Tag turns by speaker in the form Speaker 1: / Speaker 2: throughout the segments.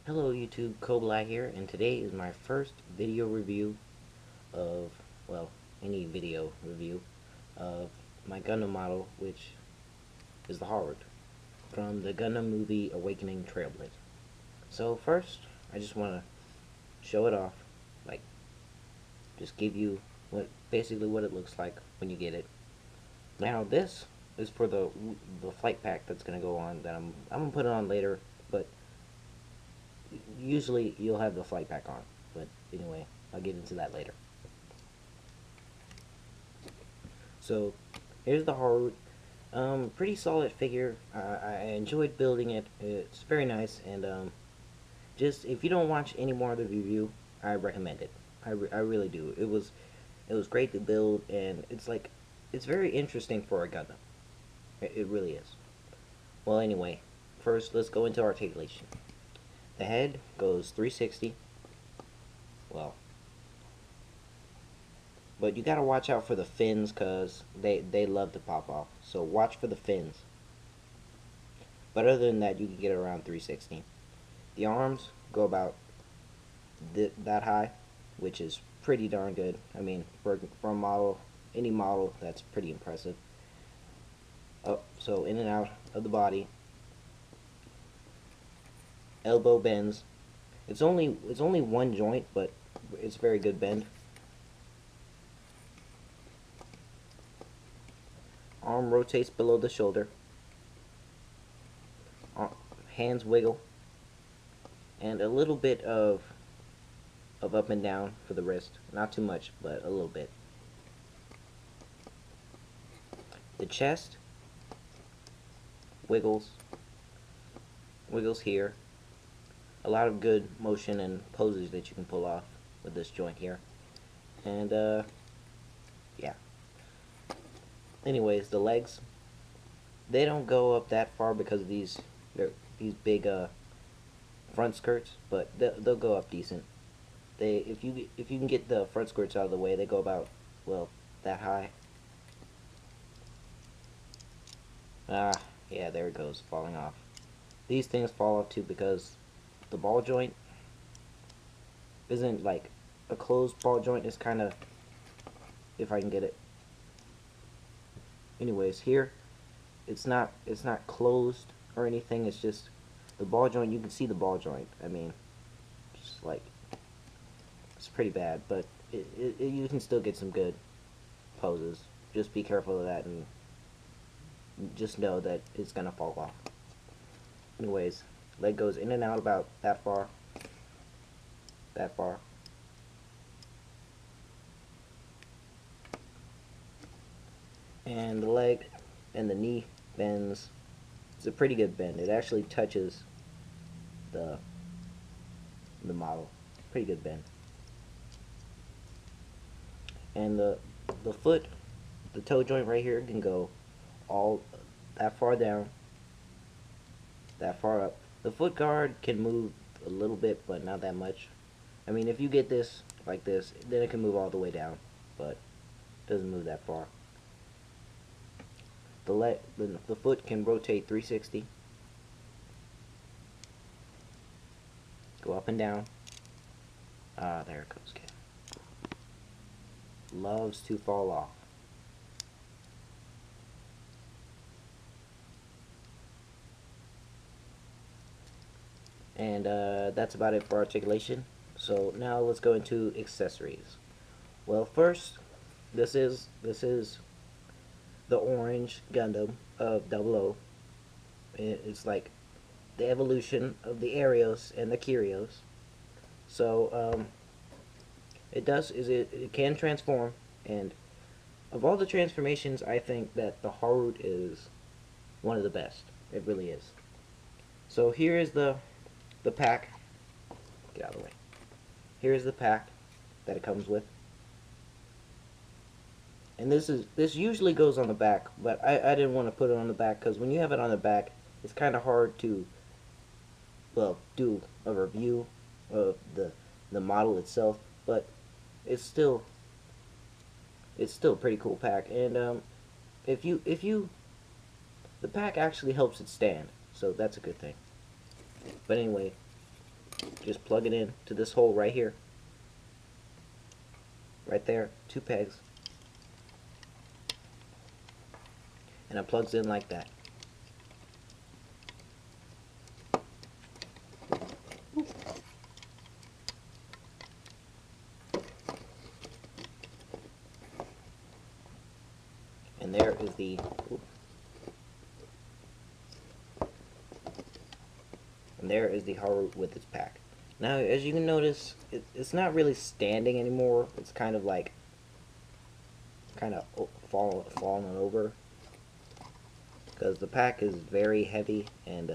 Speaker 1: Hello YouTube, Kobla here, and today is my first video review of, well, any video review of my Gundam model, which is the Harute, from the Gundam movie Awakening Trailblazer. So first, I just want to show it off, like, just give you basically what it looks like when you get it. Now this is for the flight pack that's going to go on, that I'm going to put it on later, but usually you'll have the flight pack on, but anyway, I'll get into that later. So here's the Harute. Pretty solid figure. I enjoyed building it. It's very nice, and just if you don't watch any more of the review, I recommend it. I really do. It was great to build, and it's very interesting for a Gundam. It really is. Well, anyway, first let's go into articulation. The head goes 360. Well, but you gotta watch out for the fins, cause they love to pop off. So watch for the fins. But other than that, you can get around 360. The arms go about that high, which is pretty darn good. I mean, for a model, any model, that's pretty impressive. Oh, so in and out of the body. Elbow bends. It's only one joint, but it's very good bend. Arm rotates below the shoulder. Hands wiggle. And a little bit of up and down for the wrist. Not too much, but a little bit. The chest wiggles. Wiggles here. A lot of good motion and poses that you can pull off with this joint here. And yeah. Anyways, the legs, they don't go up that far because of these big front skirts, but they'll go up decent. If you can get the front skirts out of the way, they go about, well, that high. Yeah, there it goes, falling off. These things fall off too because the ball joint isn't like a closed ball joint. It's kind of, if I can get it. Anyways, here it's not closed or anything. It's just the ball joint. You can see the ball joint. I mean, just like, it's pretty bad, but you can still get some good poses. Just be careful of that, and just know that it's gonna fall off. Anyways, leg goes in and out about that far. That far. And the leg and the knee bends. It's a pretty good bend. It actually touches the model. Pretty good bend. And the foot, the toe joint right here can go all that far down, that far up. The foot guard can move a little bit, but not that much. I mean, if you get this like this, then it can move all the way down, but it doesn't move that far. The foot can rotate 360, go up and down. There it goes, kid. Loves to fall off. And that's about it for articulation. So now let's go into accessories. Well, first, this is the orange Gundam of 00. It's like the evolution of the Arios and the Kyrios. So it can transform, and of all the transformations, I think that the Harute is one of the best. It really is. So here is the pack. Get out of the way. Here is the pack that it comes with. And this usually goes on the back, but I didn't want to put it on the back because when you have it on the back, it's kind of hard to, well, do a review of the model itself. But it's still a pretty cool pack. And if you the pack actually helps it stand, so that's a good thing. But anyway, just plug it in to this hole right here. Right there, 2 pegs. And it plugs in like that. And there is the Harute with its pack. Now, as you can notice, it's not really standing anymore. It's kind of like falling over because the pack is very heavy and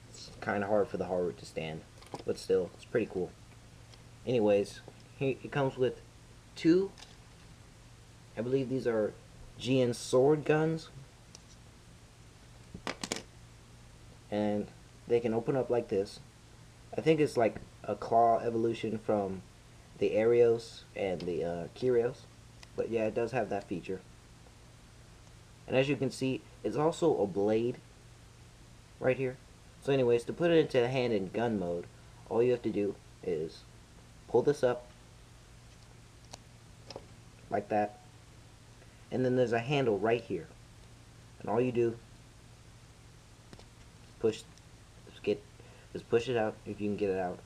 Speaker 1: it's kind of hard for the Harute to stand. But still, it's pretty cool. Anyways, it comes with 2. I believe these are GN sword guns. And they can open up like this. I think it's like a claw evolution from the Arios and the Kyrios. But yeah, it does have that feature. And as you can see, it's also a blade right here. So anyways, to put it into hand and gun mode, all you have to do is pull this up like that. And then there's a handle right here. And all you do is push it out if you can get it out.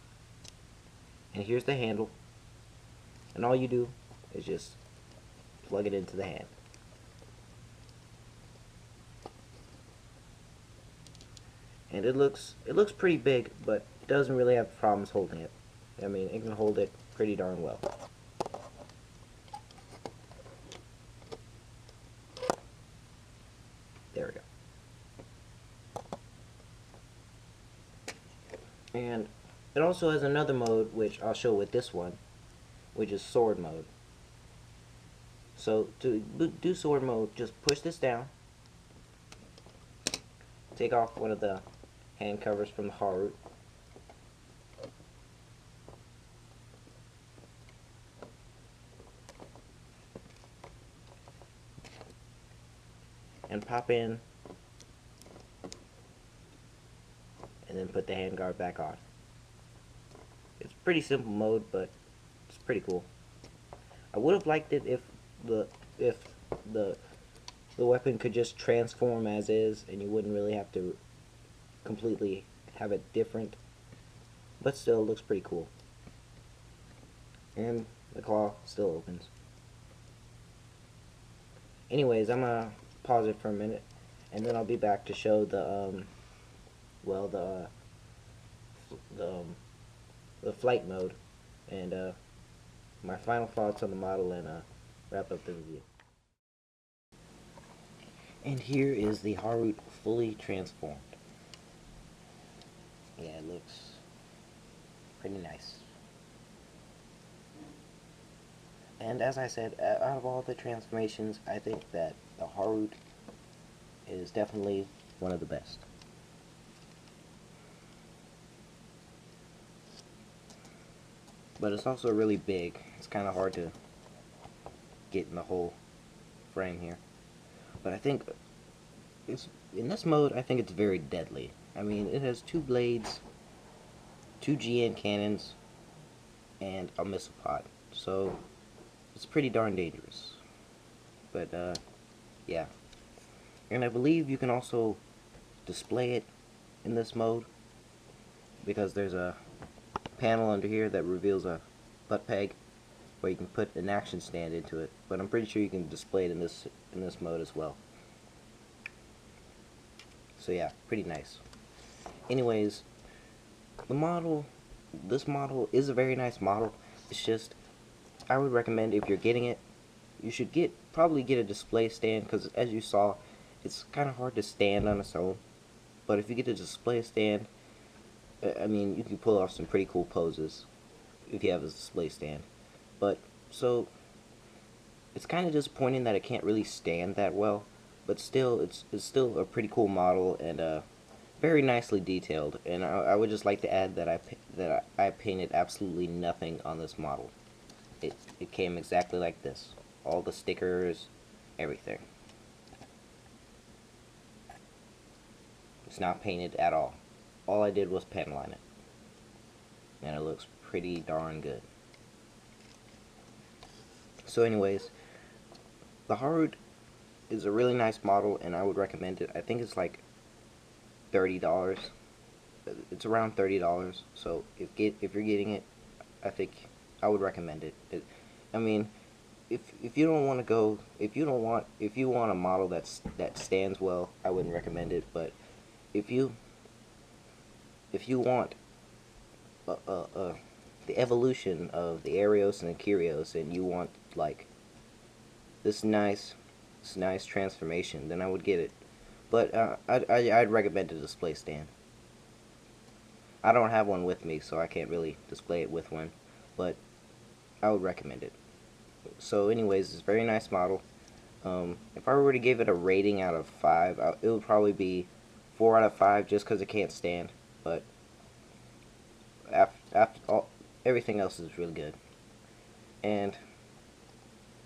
Speaker 1: And here's the handle. And all you do is just plug it into the hand. And it looks pretty big, but it doesn't really have problems holding it. I mean, it can hold it pretty darn well. There we go. And it also has another mode, which I'll show with this one, which is sword mode. So to do sword mode, just push this down, take off one of the hand covers from the Harute, and pop in, and then put the handguard back on. It's a pretty simple mode, but it's pretty cool. I would have liked it if the weapon could just transform as is, and you wouldn't really have to completely have it different. But still, it looks pretty cool. And the claw still opens. Anyways, I'm gonna pause it for a minute, and then I'll be back to show the the flight mode and my final thoughts on the model, and wrap up the review. And here is the Harute fully transformed. Yeah, it looks pretty nice. And as I said, out of all the transformations, I think that the Harute is definitely one of the best. But it's also really big. It's kind of hard to get in the whole frame here. But I think it's in this mode, I think it's very deadly. I mean, it has 2 blades, 2 GN cannons, and a missile pod. So it's pretty darn dangerous. But yeah. And I believe you can also display it in this mode, because there's a panel under here that reveals a butt peg where you can put an action stand into it. But I'm pretty sure you can display it in this mode as well. So yeah, pretty nice. Anyways, this model is a very nice model. It's just, I would recommend, if you're getting it, you should probably get a display stand, because as you saw, it's kind of hard to stand on its own. But if you get a display stand, I mean, you can pull off some pretty cool poses if you have a display stand. But so it's kind of disappointing that it can't really stand that well, but still, it's still a pretty cool model, and very nicely detailed. And I would just like to add that I painted absolutely nothing on this model. It came exactly like this. All the stickers, everything. It's not painted at all. All I did was pen line it. and it looks pretty darn good. So anyways, the Harute is a really nice model, and I would recommend it. I think it's like $30. It's around $30. So if you're getting it, I think I would recommend it. I mean, if you don't want to go, if you want a model that stands well, I wouldn't recommend it. But if you want the evolution of the Arios and the Kyrios, and you want like this nice transformation, then I would get it. But I'd recommend a display stand. I don't have one with me, so I can't really display it with one, but I would recommend it. So anyways, it's a very nice model. If I were to give it a rating out of 5, it would probably be 4 out of 5, just because it can't stand. But after all, everything else is really good, and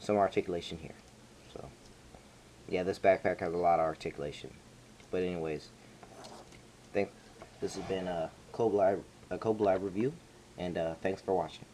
Speaker 1: some articulation here. So yeah, this backpack has a lot of articulation. But anyways, this has been a Kobe Live review, and thanks for watching.